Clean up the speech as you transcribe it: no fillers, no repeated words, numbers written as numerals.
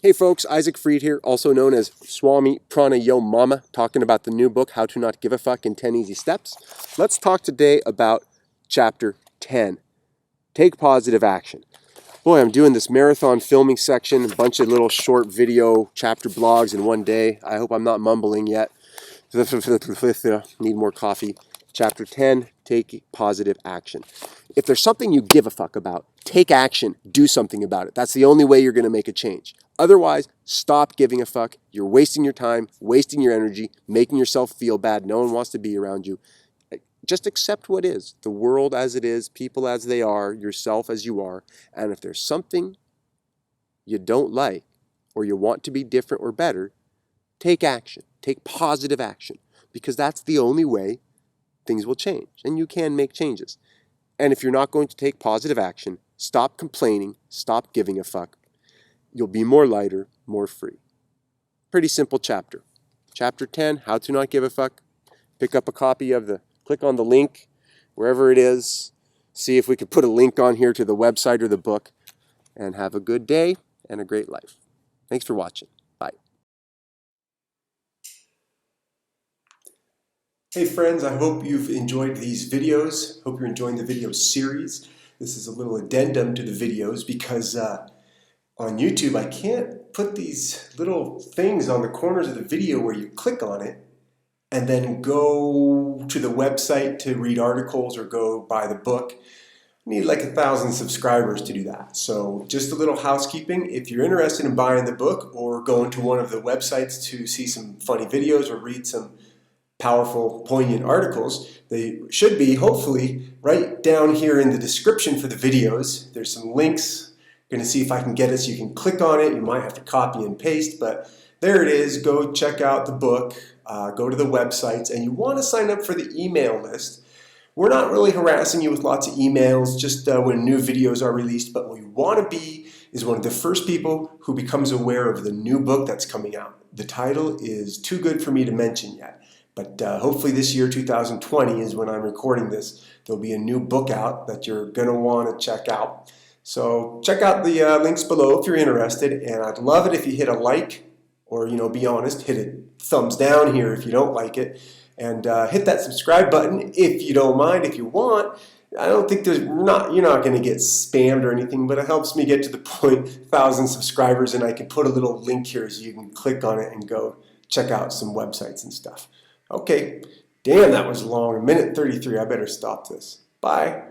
Hey folks, Isaac Fried here, also known as Swami Pranayomama, talking about the new book, How to Not Give a Fuck in 10 Easy Steps. Let's talk today about Chapter 10, Take Positive Action. Boy, I'm doing this marathon filming section, a bunch of little short video chapter blogs in one day. I hope I'm not mumbling yet. Need more coffee. Chapter 10, Take Positive Action. If there's something you give a fuck about, take action, do something about it. That's the only way you're going to make a change. Otherwise, stop giving a fuck. You're wasting your time, wasting your energy, making yourself feel bad. No one wants to be around you. Just accept what is, the world as it is, people as they are, yourself as you are. And if there's something you don't like or you want to be different or better, take action. Take positive action, because that's the only way things will change, and you can make changes. And if you're not going to take positive action, stop complaining, stop giving a fuck. You'll be more lighter, more free. Pretty simple chapter. Chapter 10, How to Not Give a Fuck. Pick up a copy of click on the link, wherever it is. See if we could put a link on here to the website or the book. And have a good day and a great life. Thanks for watching. Bye. Hey friends, I hope you've enjoyed these videos. Hope you're enjoying the video series. This is a little addendum to the videos because on YouTube I can't put these little things on the corners of the video where you click on it and then go to the website to read articles or go buy the book. I need like 1,000 subscribers to do that. So just a little housekeeping. If you're interested in buying the book or going to one of the websites to see some funny videos or read some powerful, poignant articles, they should be, hopefully, right down here in the description for the videos. There's some links. I'm going to see if I can get it so you can click on it. You might have to copy and paste, but there it is. Go check out the book. Go to the websites, and you want to sign up for the email list. We're not really harassing you with lots of emails just when new videos are released, but what we want to be is one of the first people who becomes aware of the new book that's coming out. The title is too good for me to mention yet. But hopefully this year, 2020, is when I'm recording this. There'll be a new book out that you're going to want to check out. So check out the links below if you're interested. And I'd love it if you hit a like, or be honest, hit a thumbs down here if you don't like it. And hit that subscribe button if you don't mind, if you want. I don't think you're not going to get spammed or anything, but it helps me get to the point, 1,000 subscribers, and I can put a little link here so you can click on it and go check out some websites and stuff. Okay, damn, that was long. 1:33. I better stop this. Bye.